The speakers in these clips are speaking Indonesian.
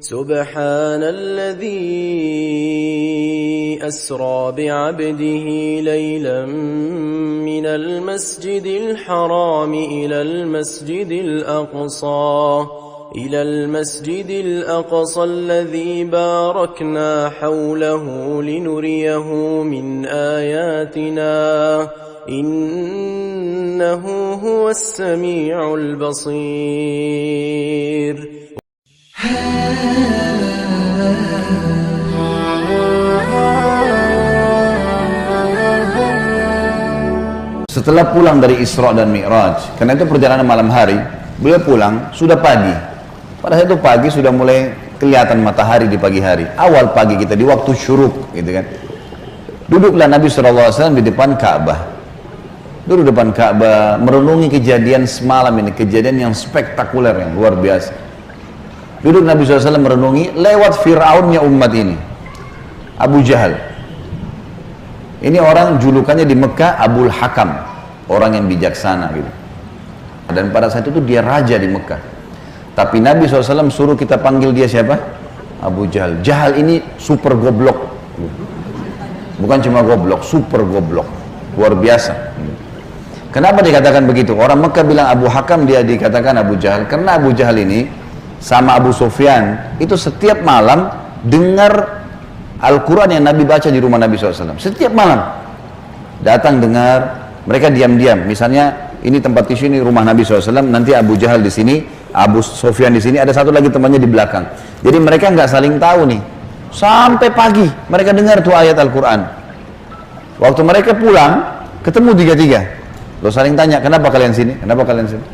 سبحان الذي أسرى بعبده ليلا من المسجد الحرام إلى المسجد الأقصى الذي باركنا حوله لنريه من آياتنا إنه هو السميع البصير. Setelah pulang dari Isra dan Mi'raj, karena itu perjalanan malam hari, beliau pulang sudah pagi. Pada saat itu pagi sudah mulai kelihatan matahari di pagi hari. Awal pagi kita di waktu syuruk, gitu kan. Duduklah Nabi SAW di depan Ka'bah. Duduk di depan Ka'bah, merenungi kejadian semalam ini, kejadian yang spektakuler, yang luar biasa. Duduk Nabi SAW merenungi lewat Fir'aunnya umat ini, Abu Jahal. Ini orang julukannya di Mekah Abul Hakam, orang yang bijaksana gitu. Dan pada saat itu dia raja di Mekah. Tapi Nabi SAW suruh kita panggil dia siapa? Abu Jahal. Jahal ini super goblok. Bukan cuma goblok, super goblok. Luar biasa. Kenapa dikatakan begitu? Orang Mekah bilang Abu Hakam, dia dikatakan Abu Jahal. Karena Abu Jahal ini sama Abu Sufyan itu setiap malam dengar Al-Quran yang Nabi baca di rumah Nabi SAW. Setiap malam datang dengar, mereka diam-diam. Misalnya ini tempat tisu, ini rumah Nabi SAW, nanti Abu Jahal di sini, Abu Sufyan di sini, ada satu lagi temannya di belakang. Jadi mereka nggak saling tahu nih. Sampai pagi mereka dengar tuh ayat Al-Quran. Waktu mereka pulang ketemu tiga-tiga. Lo saling tanya, kenapa kalian sini? Kenapa kalian sini?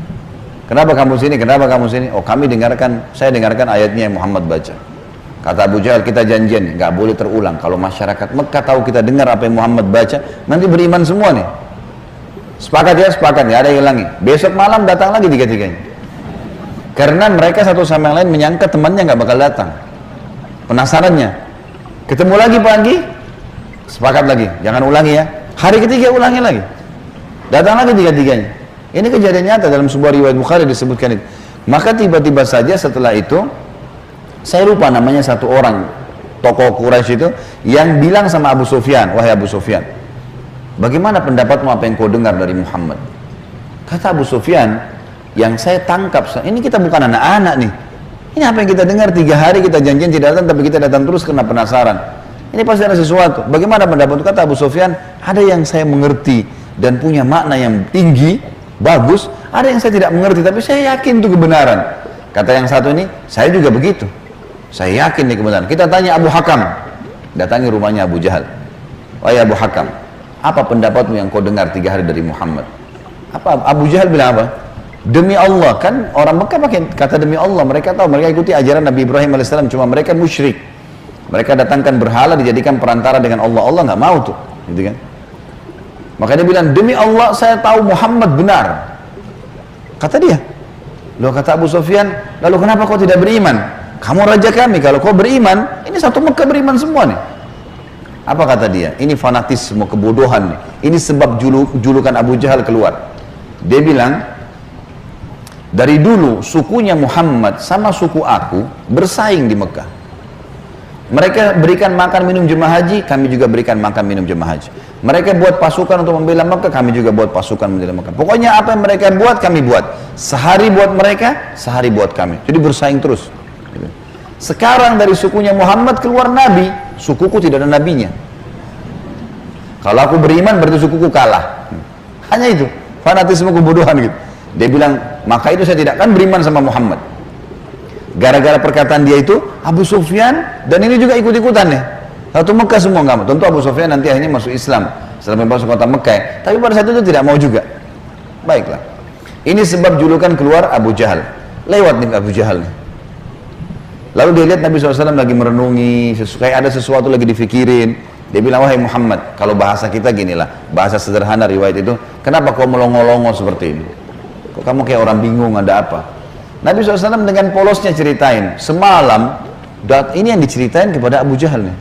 Kenapa kamu sini? Kenapa kamu sini? Oh, saya dengarkan ayatnya yang Muhammad baca. Kata Abu Jahal, kita janjian, nggak boleh terulang. Kalau masyarakat Mekah tahu kita dengar apa yang Muhammad baca, nanti beriman semua nih. Sepakat ya? Sepakat, nggak ada yang hilangi. Besok malam datang lagi tiga-tiganya. Karena mereka satu sama yang lain menyangka temannya nggak bakal datang. Penasarannya. Ketemu lagi pagi, sepakat lagi, jangan ulangi ya. Hari ketiga ulangi lagi. Datang lagi tiga-tiganya. Ini kejadian nyata dalam sebuah riwayat Bukhari disebutkan itu. Maka tiba-tiba saja setelah itu, saya lupa namanya satu orang, tokoh Quraisy itu, yang bilang sama Abu Sufyan, wahai Abu Sufyan, bagaimana pendapatmu apa yang kau dengar dari Muhammad? Kata Abu Sufyan, yang saya tangkap, ini kita bukan anak-anak nih. Ini apa yang kita dengar 3 hari kita janjian tidak datang, tapi kita datang terus karena penasaran. Ini pasti ada sesuatu. Bagaimana pendapatmu? Kata Abu Sufyan, ada yang saya mengerti dan punya makna yang tinggi, bagus, ada yang saya tidak mengerti, tapi saya yakin itu kebenaran. Kata yang satu ini, saya juga begitu. Saya yakin ini kebenaran. Kita tanya Abu Hakam, datangi rumahnya Abu Jahal. Wahai Abu Hakam, apa pendapatmu yang kau dengar 3 hari dari Muhammad? Apa Abu Jahal bilang apa? Demi Allah, kan orang Mekah pakai kata demi Allah. Mereka tahu, mereka ikuti ajaran Nabi Ibrahim AS, cuma mereka musyrik. Mereka datangkan berhala, dijadikan perantara dengan Allah. Allah nggak mau tuh, gitu kan? Maka dia bilang, demi Allah saya tahu Muhammad benar. Kata dia. Loh, kata Abu Sufyan, lalu kenapa kau tidak beriman? Kamu raja kami, kalau kau beriman, ini satu Mekah beriman semua nih. Apa kata dia? Ini fanatisme, kebodohan nih. Ini sebab julukan Abu Jahal keluar. Dia bilang, dari dulu sukunya Muhammad sama suku aku bersaing di Mekah. Mereka berikan makan minum jemaah haji, kami juga berikan makan minum jemaah haji. Mereka buat pasukan untuk membela Mekah, kami juga buat pasukan membela Mekah. Pokoknya apa yang mereka buat, kami buat. Sehari buat mereka, sehari buat kami. Jadi bersaing terus. Sekarang dari sukunya Muhammad keluar Nabi, sukuku tidak ada nabinya. Kalau aku beriman berarti sukuku kalah. Hanya itu, fanatisme kebodohan gitu. Dia bilang, maka itu saya tidak akan beriman sama Muhammad. Gara-gara perkataan dia itu, Abu Sufyan dan ini juga ikut-ikutan nih. Satu Mekah semua nggak mau. Tentu Abu Sufyan nanti akhirnya masuk Islam setelah masuk kota Mekah. Tapi pada saat itu tidak mau juga. Baiklah. Ini sebab julukan keluar Abu Jahal. Lewat nih Abu Jahal nih. Lalu dia lihat Nabi SAW lagi merenungi, kayak ada sesuatu lagi difikirin. Dia bilang, wahai Muhammad, kalau bahasa kita ginilah, bahasa sederhana riwayat itu, kenapa kau melongo-longo seperti ini? Kok kamu kayak orang bingung, ada apa? Nabi SAW dengan polosnya ceritain, semalam, ini yang diceritain kepada Abu Jahal nih.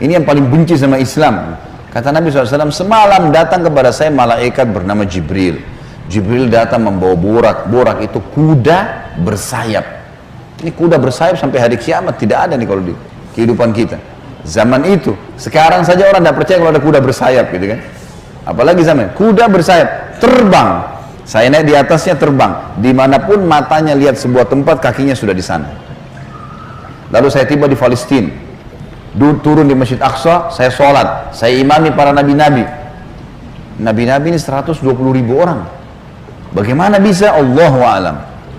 Ini yang paling benci sama Islam. Kata Nabi SAW, semalam datang kepada saya malaikat bernama Jibril. Jibril datang membawa borak. Borak itu kuda bersayap. Ini kuda bersayap sampai hari kiamat, tidak ada nih kalau di kehidupan kita. Zaman itu, sekarang saja orang tidak percaya kalau ada kuda bersayap gitu kan. Apalagi zaman kuda bersayap, terbang. Saya naik di atasnya terbang. Dimanapun matanya lihat sebuah tempat, kakinya sudah di sana. Lalu saya tiba di Palestina, turun di Masjid Aqsa, saya sholat, saya imami para nabi-nabi. Nabi-nabi ini 120.000 orang. Bagaimana bisa? Allahu a'lam.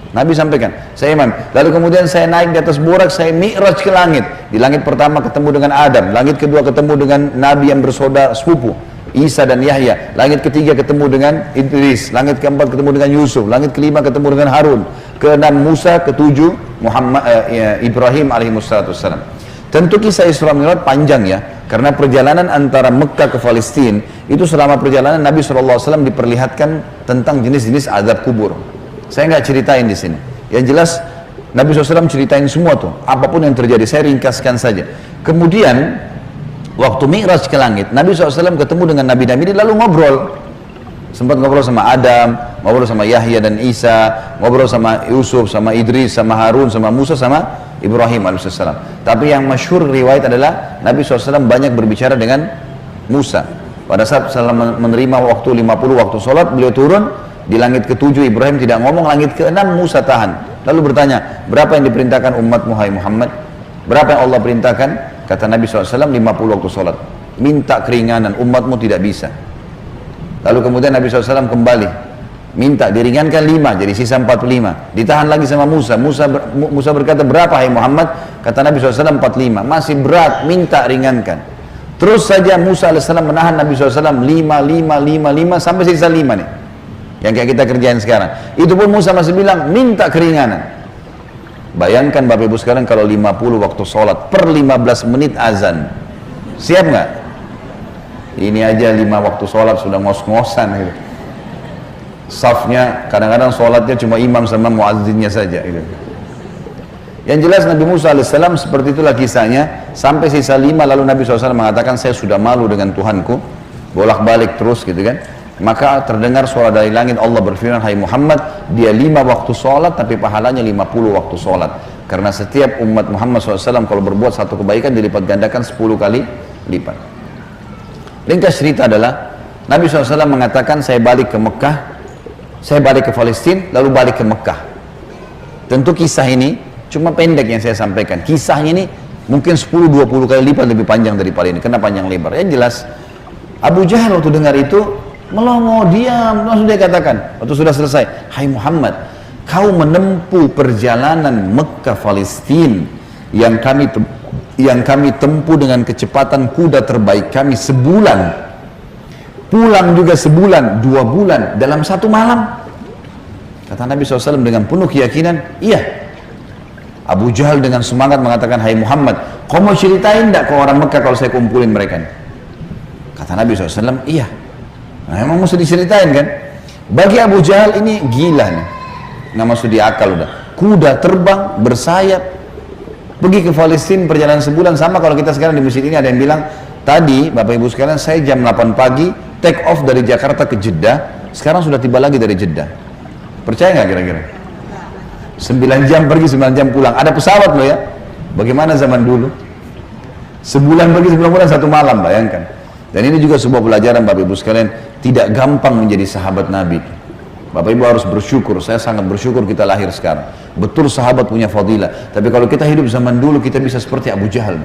Nabi sampaikan, saya imam. Lalu kemudian saya naik di atas burak, saya mi'raj ke langit. Di langit pertama ketemu dengan Adam, langit kedua ketemu dengan Nabi yang bersaudara sepupu, Isa dan Yahya. Langit ketiga ketemu dengan Idris, langit keempat ketemu dengan Yusuf, langit kelima ketemu dengan Harun, keenam Musa, ketujuh Ibrahim alaihissalam. Tentu kisah Isra Mi'raj panjang ya, karena perjalanan antara Mekah ke Palestina itu selama perjalanan Nabi SAW diperlihatkan tentang jenis-jenis azab kubur. Saya nggak ceritain di sini. Yang jelas Nabi SAW ceritain semua tuh, apapun yang terjadi. Saya ringkaskan saja. Kemudian waktu Mi'raj ke langit, Nabi SAW ketemu dengan nabi-nabi, lalu ngobrol. Sempat ngobrol sama Adam, ngobrol sama Yahya dan Isa, ngobrol sama Yusuf, sama Idris, sama Harun, sama Musa, sama Ibrahim alaihissalam. Tapi yang masyhur riwayat adalah Nabi SAW banyak berbicara dengan Musa. Pada saat menerima waktu 50 waktu sholat, beliau turun di langit ke-7, Ibrahim tidak ngomong, langit ke-6 Musa tahan. Lalu bertanya, berapa yang diperintahkan umatmu hai Muhammad? Berapa yang Allah perintahkan? Kata Nabi SAW, 50 waktu sholat. Minta keringanan, umatmu tidak bisa. Lalu kemudian Nabi SAW kembali, minta diringankan 5, jadi sisa 45. Ditahan lagi sama Musa. Musa berkata, berapa hai Muhammad? Kata Nabi SAW, 45. Masih berat, minta ringankan. Terus saja Musa AS menahan Nabi SAW 5 sampai sisa 5 nih. Yang kayak kita kerjain sekarang. Itu pun Musa masih bilang, minta keringanan. Bayangkan Bapak Ibu sekarang kalau 50 waktu sholat, per 15 menit azan. Siap nggak? Ini aja 5 waktu sholat sudah ngos-ngosan gitu. Safnya, kadang-kadang sholatnya cuma imam sama muazzinnya saja gitu. Yang jelas Nabi Musa AS seperti itulah kisahnya. Sampai sisa 5 lalu Nabi SAW mengatakan, saya sudah malu dengan Tuhanku. Bolak-balik terus gitu kan. Maka terdengar suara dari langit, Allah berfirman, hai Muhammad, dia 5 waktu sholat tapi pahalanya 50 waktu sholat. Karena setiap umat Muhammad SAW kalau berbuat satu kebaikan dilipat gandakan 10 kali lipat. Ringkas cerita adalah Nabi SAW mengatakan, saya balik ke Mekah, saya balik ke Palestina, lalu balik ke Mekah. Tentu kisah ini cuma pendek yang saya sampaikan. Kisahnya ini mungkin 10-20 kali lipat lebih panjang daripada ini, karena panjang lebar. Yang jelas Abu Jahal waktu dengar itu melongo, diam, langsung dia katakan waktu sudah selesai, hai Muhammad, kau menempuh perjalanan Mekah Palestina yang kami tempuh dengan kecepatan kuda terbaik kami sebulan, pulang juga sebulan, 2 bulan dalam 1 malam. Kata Nabi SAW dengan penuh keyakinan, iya. Abu Jahal dengan semangat mengatakan, hai Muhammad, kau mau ceritain tidak ke orang Mekah kalau saya kumpulin mereka? Kata Nabi SAW, iya. Nah, emang mesti diceritain kan? Bagi Abu Jahal ini gila nih, nggak masuk di akal udah. Kuda terbang, bersayap, pergi ke Palestina perjalanan sebulan. Sama kalau kita sekarang di masjid ini ada yang bilang, tadi Bapak Ibu sekalian saya jam 8 pagi take off dari Jakarta ke Jeddah, sekarang sudah tiba lagi dari Jeddah. Percaya nggak kira-kira? 9 jam pergi, 9 jam pulang. Ada pesawat loh ya. Bagaimana zaman dulu? Sebulan pergi, sebulan pulang, 1 malam, bayangkan. Dan ini juga sebuah pelajaran Bapak Ibu sekalian, tidak gampang menjadi sahabat Nabi. Bapak Ibu harus bersyukur, saya sangat bersyukur kita lahir sekarang. Betul sahabat punya fadilah, tapi kalau kita hidup zaman dulu kita bisa seperti Abu Jahal.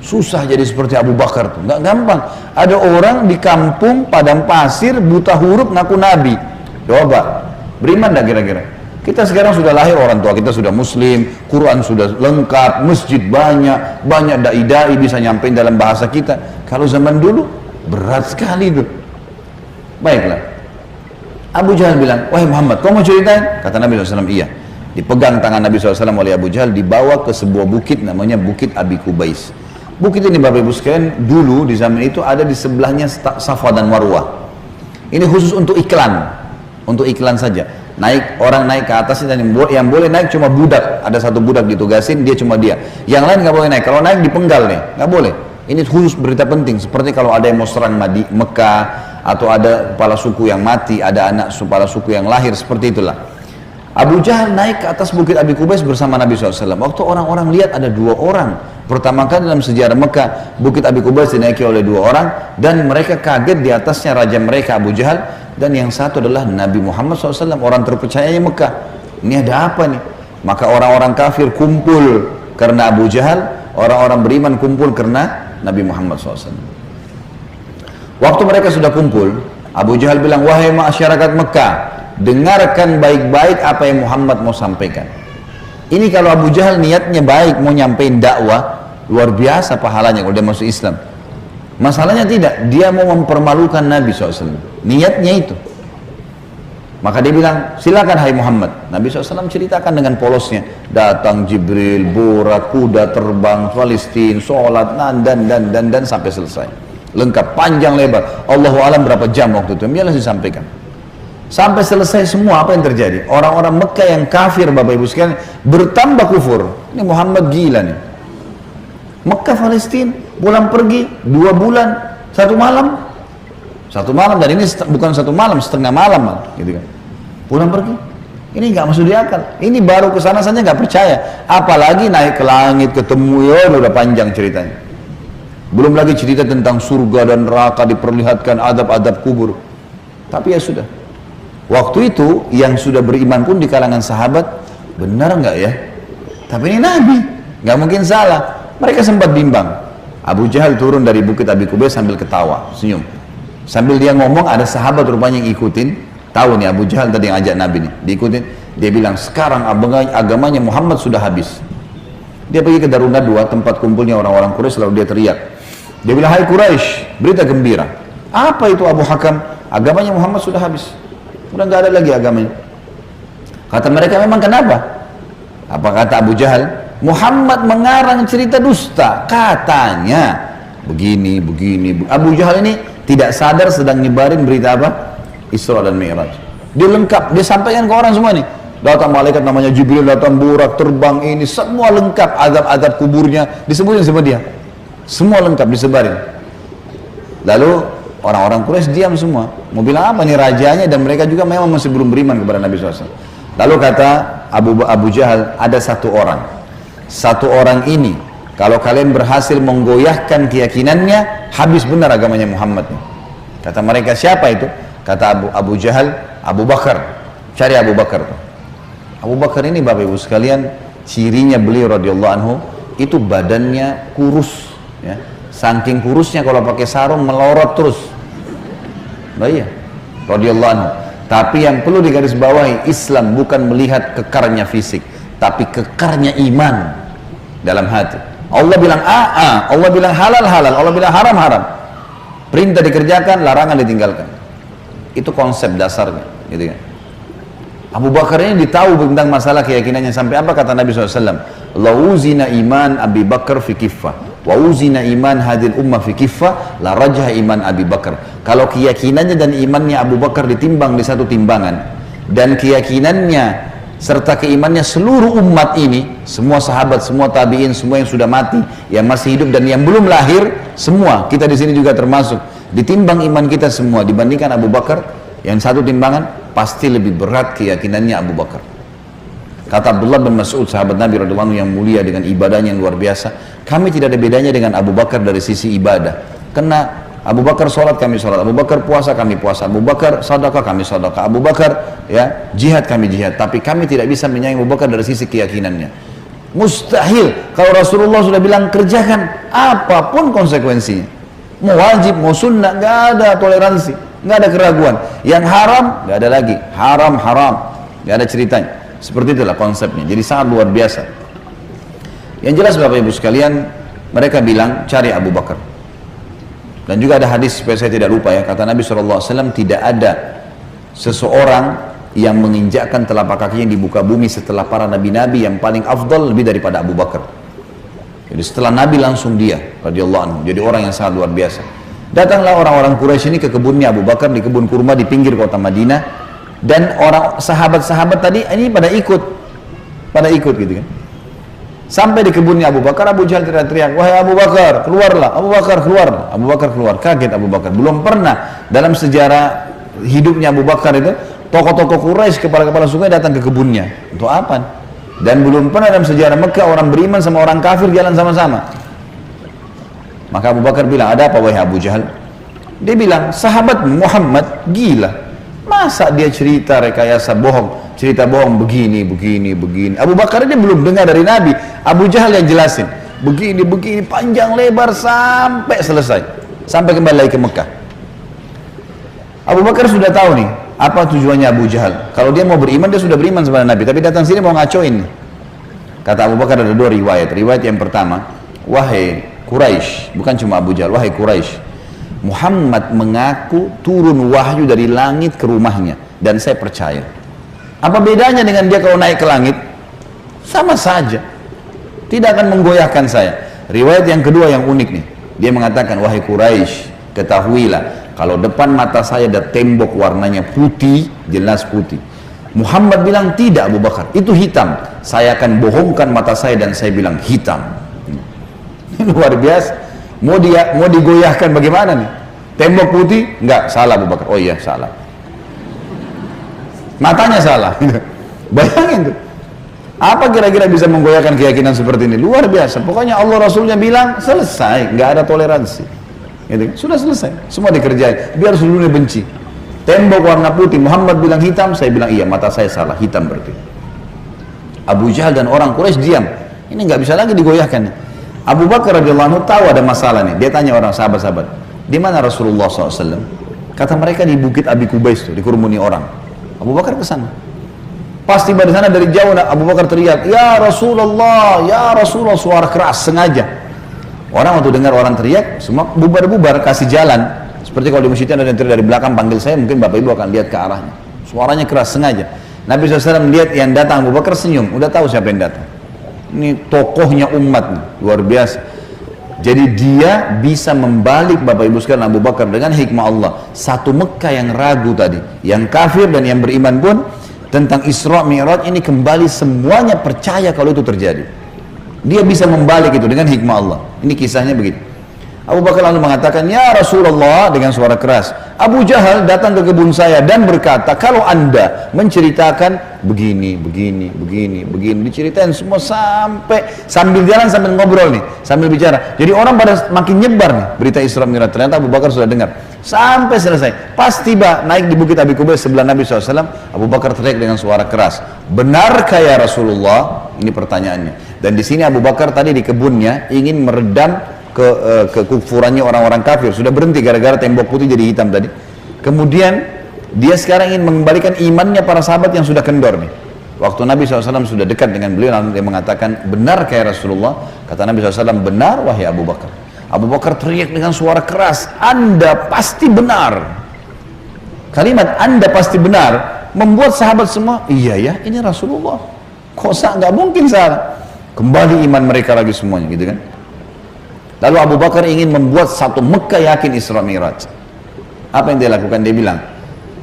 Susah jadi seperti Abu Bakar tuh, nggak gampang. Ada orang di kampung padang pasir buta huruf ngaku Nabi. Coba, beriman nggak kira-kira? Kita sekarang sudah lahir, orang tua kita sudah muslim, Quran sudah lengkap, masjid banyak, banyak dai-dai bisa nyampein dalam bahasa kita. Kalau zaman dulu berat sekali itu. Baiklah, Abu Jahal bilang, wahai Muhammad, kau mau ceritain? Kata Nabi SAW, iya. Dipegang tangan Nabi SAW oleh Abu Jahal, dibawa ke sebuah bukit namanya Bukit Abi Kubais. Bukit ini Bapak Ibu sekalian, dulu di zaman itu ada di sebelahnya Safa dan Marwah. Ini khusus untuk iklan saja. Orang naik ke atas, dan yang boleh naik cuma budak. Ada satu budak ditugasin, dia cuma dia. Yang lain nggak boleh naik. Kalau naik dipenggal nih, nggak boleh. Ini khusus berita penting. Seperti kalau ada yang mau serang Mekah, atau ada kepala suku yang mati, ada anak kepala suku yang lahir, seperti itulah. Abu Jahal naik ke atas bukit Abi Qubais bersama Nabi SAW. Waktu orang-orang lihat ada 2 orang. Pertama kali dalam sejarah Mekah, bukit Abi Qubais dinaiki oleh 2 orang. Dan mereka kaget, di atasnya raja mereka Abu Jahal. Dan yang satu adalah Nabi Muhammad SAW, orang terpercayanya Mekah. Ini ada apa nih? Maka orang-orang kafir kumpul karena Abu Jahal. Orang-orang beriman kumpul karena Nabi Muhammad SAW. Waktu mereka sudah kumpul, Abu Jahal bilang, wahai masyarakat Mekah, dengarkan baik-baik apa yang Muhammad mau sampaikan. Ini kalau Abu Jahal niatnya baik, mau nyampein dakwah, luar biasa pahalanya kalau dia masuk Islam. Masalahnya tidak, dia mau mempermalukan Nabi SAW. Niatnya itu. Maka dia bilang, silakan hai Muhammad. Nabi SAW ceritakan dengan polosnya. Datang Jibril, burak, kuda terbang, Palestina, sholat, dan sampai selesai. Lengkap, panjang lebar. Allahu alam berapa jam waktu itu. Biarlah disampaikan. Sampai selesai semua, apa yang terjadi? Orang-orang Mekah yang kafir, Bapak Ibu sekalian, bertambah kufur. Ini Muhammad gila nih. Mekah, Palestina, pulang pergi 2 bulan, 1 malam. 1 malam, dan ini bukan 1 malam, setengah malam gitu kan. Pulang pergi. Ini nggak masuk di akal. Ini baru kesana saja nggak percaya. Apalagi naik ke langit, ketemu, ya udah panjang ceritanya. Belum lagi cerita tentang surga dan neraka, diperlihatkan adab-adab kubur. Tapi ya sudah. Waktu itu yang sudah beriman pun di kalangan sahabat, benar nggak ya? Tapi ini Nabi, nggak mungkin salah. Mereka sempat bimbang. Abu Jahal turun dari bukit Abi Qubais sambil ketawa, senyum. Sambil dia ngomong, ada sahabat rupanya yang ikutin. Tahu nih Abu Jahal tadi yang ajak Nabi nih, diikutin. Dia bilang, sekarang agamanya Muhammad sudah habis. Dia pergi ke Darun Nadwa, tempat kumpulnya orang-orang Quraisy, lalu dia teriak. Dia bilang, hai Quraisy, berita gembira. Apa itu Abu Hakam? Agamanya Muhammad sudah habis. Udah nggak ada lagi agamanya. Kata mereka, memang kenapa? Apa kata Abu Jahal? Muhammad mengarang cerita dusta. Katanya begini. Abu Jahal ini tidak sadar sedang nyebarin berita apa? Isra dan Mi'raj. Dia lengkap, dia sampaikan ke orang semua nih. Datang malaikat namanya Jibril, datang burak, terbang, ini semua lengkap. Adab-adab kuburnya disebutin sama dia. Semua lengkap disebarin. Lalu orang-orang Quraisy diam semua. Mau bilang apa nih rajanya, dan mereka juga memang masih belum beriman kepada Nabi SAW. Lalu kata Abu Jahal, ada 1 orang. 1 orang ini, kalau kalian berhasil menggoyahkan keyakinannya, habis benar agamanya Muhammad. Kata mereka, siapa itu? Kata Abu Jahal, Abu Bakar. Cari Abu Bakar. Abu Bakar ini Bapak Ibu sekalian, cirinya beliau radhiyallahu anhu, itu badannya kurus. Ya. Saking kurusnya kalau pakai sarung melorot terus. Nah iya, radhiyallahu anhu. Tapi yang perlu digarisbawahi, Islam bukan melihat kekarnya fisik, tapi kekarnya iman dalam hati. Allah bilang Allah bilang halal, Allah bilang haram. Perintah dikerjakan, larangan ditinggalkan. Itu konsep dasarnya, gitu kan. Abu Bakar ini ditahu tentang masalah keyakinannya, sampai apa kata Nabi SAW? La uzina iman Abi Bakar fi kiffah, wa uzina iman hadil ummah fi kiffah, la rajah iman Abi Bakar. Kalau keyakinannya dan imannya Abu Bakar ditimbang di satu timbangan, dan keyakinannya serta keimannya seluruh umat ini, semua sahabat, semua tabi'in, semua yang sudah mati, yang masih hidup dan yang belum lahir, semua kita di sini juga termasuk, ditimbang iman kita semua dibandingkan Abu Bakar, yang satu timbangan pasti lebih berat keyakinannya Abu Bakar. Kata Abdullah bin Mas'ud, sahabat Nabi radhiyallahu anhu yang mulia dengan ibadahnya yang luar biasa, kami tidak ada bedanya dengan Abu Bakar dari sisi ibadah. Karena Abu Bakar sholat, kami sholat. Abu Bakar puasa, kami puasa. Abu Bakar sedekah, kami sedekah. Abu Bakar ya jihad, kami jihad. Tapi kami tidak bisa menyayangi Abu Bakar dari sisi keyakinannya. Mustahil. Kalau Rasulullah sudah bilang kerjakan, apapun konsekuensinya, mau wajib, mau sunnah, nggak ada toleransi, nggak ada keraguan. Yang haram, nggak ada lagi. Haram, nggak ada ceritanya. Seperti itulah konsepnya. Jadi sangat luar biasa. Yang jelas Bapak Ibu sekalian, mereka bilang cari Abu Bakar. Dan juga ada hadis, supaya saya tidak lupa ya, kata Nabi SAW, tidak ada seseorang yang menginjakkan telapak kakinya di muka bumi setelah para nabi-nabi yang paling afdal lebih daripada Abu Bakar. Jadi setelah Nabi langsung dia radhiyallahu anhu, jadi orang yang sangat luar biasa. Datanglah orang-orang Quraisy ini ke kebunnya Abu Bakar, di kebun kurma di pinggir kota Madinah, dan orang sahabat-sahabat tadi ini pada ikut gitu kan. Sampai di kebunnya Abu Bakar, Abu Jahal teriak-teriak, wahai Abu Bakar, keluarlah. Abu Bakar keluar. Abu Bakar keluar. Kaget Abu Bakar. Belum pernah dalam sejarah hidupnya Abu Bakar itu tokoh-tokoh Quraisy, kepala-kepala suku datang ke kebunnya. Untuk apa? Dan belum pernah dalam sejarah Mekah orang beriman sama orang kafir jalan sama-sama. Maka Abu Bakar bilang, ada apa wahai Abu Jahal? Dia bilang, sahabat Muhammad gila. Masa dia cerita rekayasa bohong, cerita bohong begini. Abu Bakar dia belum dengar dari Nabi. Abu Jahal yang jelasin. Begini, panjang lebar sampai selesai. Sampai kembali lagi ke Mekah. Abu Bakar sudah tahu nih, apa tujuannya Abu Jahal. Kalau dia mau beriman, dia sudah beriman sama Nabi. Tapi datang sini mau ngacoin. Kata Abu Bakar ada dua riwayat. Riwayat yang pertama, wahai Quraisy, bukan cuma Abu Jahal, wahai Quraisy, Muhammad mengaku turun wahyu dari langit ke rumahnya. Dan saya percaya. Apa bedanya dengan dia kalau naik ke langit? Sama saja. Tidak akan menggoyahkan saya. Riwayat yang kedua yang unik nih. Dia mengatakan, wahai Quraisy, ketahuilah, kalau depan mata saya ada tembok warnanya putih, jelas putih. Muhammad bilang, tidak Abu Bakar, itu hitam. Saya akan bohongkan mata saya dan saya bilang hitam. Luar biasa. Mau digoyahkan bagaimana nih? Tembok putih? Enggak, salah Abu Bakar. Oh iya, salah. Matanya salah. Bayangin tuh. Apa kira-kira bisa menggoyahkan keyakinan seperti ini? Luar biasa. Pokoknya Allah Rasulnya bilang, selesai. Nggak ada toleransi. Gitu. Sudah selesai, semua dikerjain, biar seluruhnya benci. Tembok warna putih, Muhammad bilang hitam, saya bilang iya, mata saya salah, hitam berarti. Abu Jahal dan orang Quraisy diam, ini nggak bisa lagi digoyahkan. Abu Bakar radhiyallahu anhu tahu ada masalah nih, dia tanya orang sahabat-sahabat, di mana Rasulullah SAW? Kata mereka di Bukit Abi Kubais tuh, dikerumuni orang. Abu Bakar ke sana. Pas tiba di sana dari jauh, Abu Bakar teriak, ya Rasulullah, suara keras sengaja. Orang waktu dengar orang teriak, semua bubar-bubar, kasih jalan. Seperti kalau di masjid ada yang teriak dari belakang, panggil saya, mungkin Bapak Ibu akan lihat ke arahnya. Suaranya keras, sengaja. Nabi SAW melihat yang datang, Abu Bakar senyum, udah tahu siapa yang datang. Ini tokohnya umat, nih, luar biasa. Jadi dia bisa membalik Bapak Ibu sekalian Abu Bakar dengan hikmah Allah. Satu Mekah yang ragu tadi, yang kafir dan yang beriman pun, tentang Isra Mi'raj ini kembali semuanya percaya kalau itu terjadi. Dia bisa membalik itu dengan hikmah Allah. Ini kisahnya begitu. Abu Bakar lalu mengatakan, ya Rasulullah, dengan suara keras, Abu Jahal datang ke kebun saya dan berkata, kalau anda menceritakan begini, diceritain semua sambil jalan sambil ngobrol nih, sambil bicara. Jadi orang pada makin nyebar nih berita Isra Mi'raj. Ternyata Abu Bakar sudah dengar sampai selesai. Pas tiba naik di Bukit Abi Kubais sebelah Nabi SAW, Abu Bakar teriak dengan suara keras, benarkah ya Rasulullah? Ini pertanyaannya. Dan di sini Abu Bakar tadi di kebunnya ingin meredam kekufurannya orang-orang kafir. Sudah berhenti gara-gara tembok putih jadi hitam tadi. Kemudian dia sekarang ingin mengembalikan imannya para sahabat yang sudah kendor nih. Waktu Nabi SAW sudah dekat dengan beliau, lalu dia mengatakan, benar kayak Rasulullah? Kata Nabi SAW, benar wahai Abu Bakar. Abu Bakar teriak dengan suara keras, anda pasti benar. Kalimat anda pasti benar membuat sahabat semua, iya ya, ini Rasulullah. Kok nggak mungkin salah. Kembali iman mereka lagi semuanya, gitu kan? Lalu Abu Bakar ingin membuat satu Mekah yakin Isra Mi'raj. Apa yang dia lakukan? Dia bilang,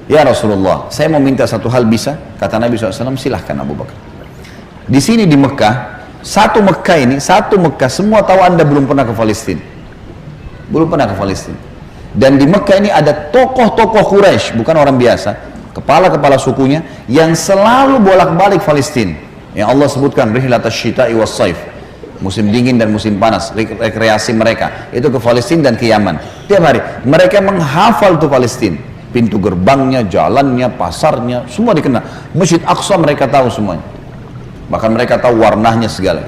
ya Rasulullah, saya mau minta satu hal, bisa? Kata Nabi SAW, silahkan Abu Bakar. Di sini di Mekah, satu Mekah, semua tahu anda belum pernah ke Palestina. Belum pernah ke Palestina. Dan di Mekah ini ada tokoh-tokoh Quraisy, bukan orang biasa, kepala-kepala sukunya, yang selalu bolak-balik Palestina. Yang Allah sebutkan, rihlatash syita'i was saif, musim dingin dan musim panas, rekreasi mereka itu ke Palestina dan ke Yaman. Tiap hari mereka menghafal tuh Palestina, pintu gerbangnya, jalannya, pasarnya, semua dikenal. Masjid Aqsa mereka tahu semuanya, bahkan mereka tahu warnanya segala.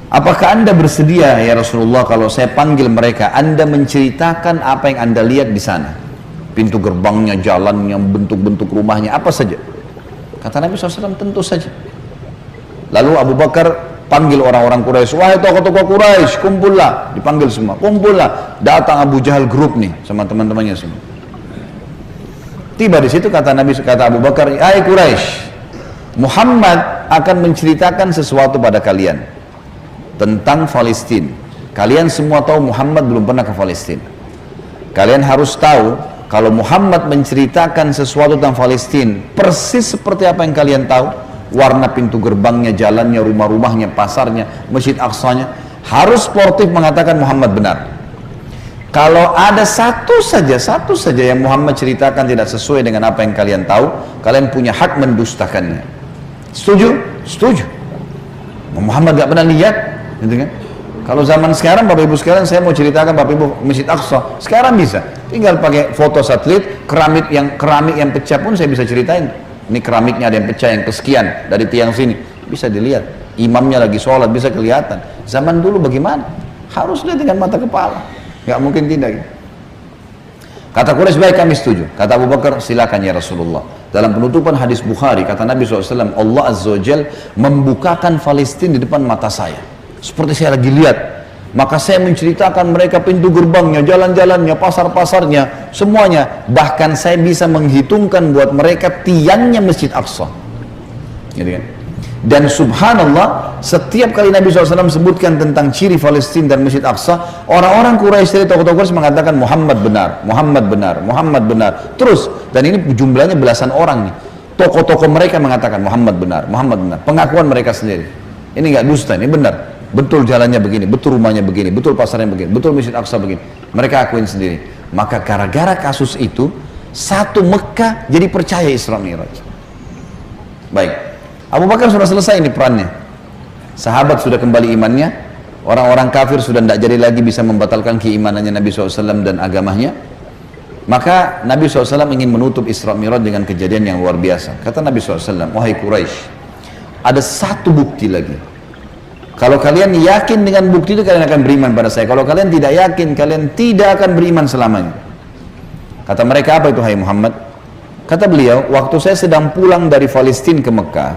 Apakah anda bersedia ya Rasulullah kalau saya panggil mereka, anda menceritakan apa yang anda lihat di sana, pintu gerbangnya, jalannya, bentuk-bentuk rumahnya, apa saja? Kata Nabi SAW, tentu saja. Lalu Abu Bakar panggil orang-orang Quraisy, wahai tokoh-tokoh Quraisy, kumpullah, dipanggil semua, kumpullah. Datang Abu Jahal grup nih sama teman-temannya semua. Tiba di situ kata Abu Bakar, hai Quraisy, Muhammad akan menceritakan sesuatu pada kalian tentang Palestina. Kalian semua tahu Muhammad belum pernah ke Palestina. Kalian harus tahu kalau Muhammad menceritakan sesuatu tentang Palestina persis seperti apa yang kalian tahu, warna pintu gerbangnya, jalannya, rumah-rumahnya, pasarnya, Masjid Aqsanya, harus sportif mengatakan Muhammad benar. Kalau ada satu saja yang Muhammad ceritakan tidak sesuai dengan apa yang kalian tahu, kalian punya hak mendustakannya. Setuju? Setuju. Muhammad gak pernah lihat, gitu kan? Kalau zaman sekarang, Bapak Ibu sekalian, saya mau ceritakan Bapak Ibu Masjid Aqsa, sekarang bisa. Tinggal pakai foto satelit, keramik yang pecah pun saya bisa ceritain. Ini keramiknya ada yang pecah, yang kesekian dari tiang sini, bisa dilihat. Imamnya lagi sholat, bisa kelihatan. Zaman dulu bagaimana? Harus lihat dengan mata kepala. Gak mungkin tidak. Kata Quraisy, baik kami setuju. Kata Abu Bakar, silakan ya Rasulullah. Dalam penutupan hadis Bukhari, kata Nabi SAW, Allah Azza wa Jal membukakan Palestina di depan mata saya. Seperti saya lagi lihat. Maka saya menceritakan mereka pintu gerbangnya, jalan-jalannya, pasar-pasarnya, semuanya. Bahkan saya bisa menghitungkan buat mereka tiangnya Masjid Aqsa. Gitu kan? Dan subhanallah, setiap kali Nabi SAW sebutkan tentang ciri Palestina dan Masjid Aqsa, orang-orang Quraisy dari tokoh-tokoh Quraisy mengatakan Muhammad benar, Muhammad benar, Muhammad benar. Terus, dan ini jumlahnya belasan orang nih. Tokoh-tokoh mereka mengatakan Muhammad benar, Muhammad benar. Pengakuan mereka sendiri. Ini nggak dusta, ini benar. Betul jalannya begini, betul rumahnya begini, betul pasarnya begini, betul Masjid Aqsa begini. Mereka akuin sendiri. Maka gara-gara kasus itu, satu Mekah jadi percaya Isra Mi'raj. Baik. Abu Bakar sudah selesai ini perannya. Sahabat sudah kembali imannya. Orang-orang kafir sudah tidak jadi lagi bisa membatalkan keimanannya Nabi SAW dan agamanya. Maka Nabi SAW ingin menutup Isra Mi'raj dengan kejadian yang luar biasa. Kata Nabi SAW, wahai Quraisy, ada satu bukti lagi. Kalau kalian yakin dengan bukti itu, kalian akan beriman pada saya. Kalau kalian tidak yakin, kalian tidak akan beriman selamanya. Kata mereka, apa itu hai Muhammad? Kata beliau, waktu saya sedang pulang dari Palestina ke Mekah,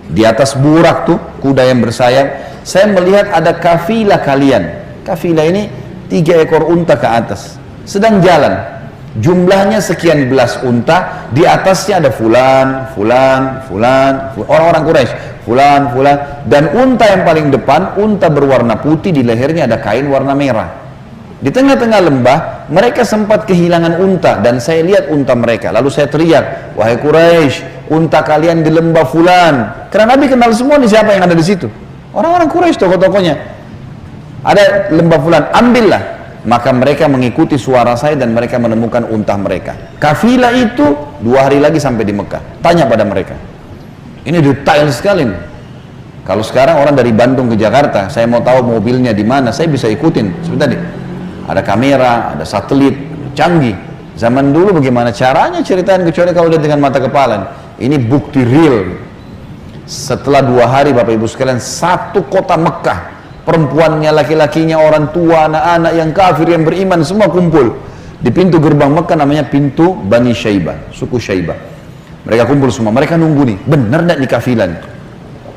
di atas burak tuh, kuda yang bersayap, saya melihat ada kafilah kalian. Kafilah ini 3 ekor unta ke atas, sedang jalan. Jumlahnya sekian belas unta, di atasnya ada fulan, orang-orang Quraisy, fulan, dan unta yang paling depan, unta berwarna putih, di lehernya ada kain warna merah. Di tengah-tengah lembah, mereka sempat kehilangan unta, dan saya lihat unta mereka. Lalu saya teriak, wahai Quraisy, unta kalian di lembah fulan. Karena Nabi kenal semua nih siapa yang ada di situ. Orang-orang Quraisy, tokoh-tokohnya. Ada lembah fulan, ambillah. Maka mereka mengikuti suara saya dan mereka menemukan unta mereka. Kafilah itu 2 hari lagi sampai di Mekah. Tanya pada mereka. Ini detail sekali nih. Kalau sekarang orang dari Bandung ke Jakarta, saya mau tahu mobilnya di mana, saya bisa ikutin. Seperti tadi. Ada kamera, ada satelit, canggih. Zaman dulu bagaimana caranya ceritain kecuali kalau lihat dengan mata kepala. Ini bukti real. Setelah 2 hari Bapak Ibu sekalian, satu kota Mekah, perempuannya, laki-lakinya, orang tua, anak-anak yang kafir, yang beriman, semua kumpul di pintu gerbang Mekah, namanya pintu Bani Syaibah, suku Syaibah. Mereka kumpul semua, mereka nunggu nih, benar tidak di kafilan?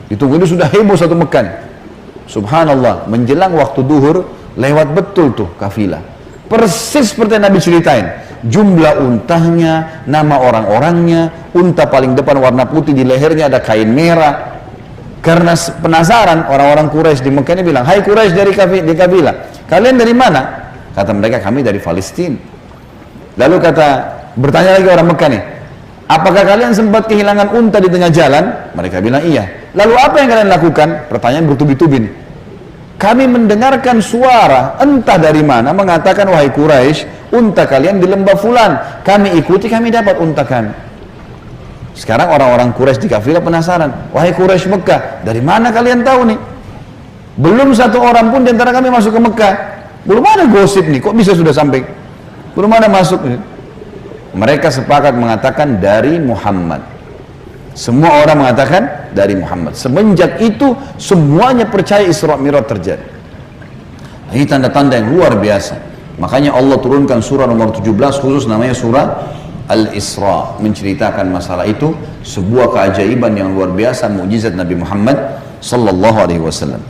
Ditunggu, ini sudah heboh satu Mekah. Subhanallah, menjelang waktu duhur, lewat betul tuh kafilah. Persis seperti yang Nabi ceritain. Jumlah untanya, nama orang-orangnya, unta paling depan warna putih, di lehernya ada kain merah. Karena penasaran, orang-orang Quraisy di Mekah ini bilang, hai Quraisy dari kafilah, kalian dari mana? Kata mereka, kami dari Palestina. Lalu bertanya lagi orang Mekah nih, apakah kalian sempat kehilangan unta di tengah jalan? Mereka bilang iya. Lalu apa yang kalian lakukan? Pertanyaan bertubi-tubi nih. Kami mendengarkan suara entah dari mana mengatakan, wahai Quraisy, unta kalian di lembah fulan. Kami ikuti, kami dapat unta kami. Sekarang orang-orang Quraisy di kafilah penasaran, wahai Quraisy Mekah, dari mana kalian tahu nih? Belum satu orang pun di antara kami masuk ke Mekah. Belum ada gosip nih, kok bisa sudah sampai? Belum ada masuk. Mereka sepakat mengatakan dari Muhammad. Semua orang mengatakan dari Muhammad. Semenjak itu semuanya percaya Isra Mi'raj terjadi. Ini tanda-tanda yang luar biasa. Makanya Allah turunkan surah nomor 17 khusus namanya surah Al-Isra, menceritakan masalah itu, sebuah keajaiban yang luar biasa, mukjizat Nabi Muhammad sallallahu alaihi wasallam.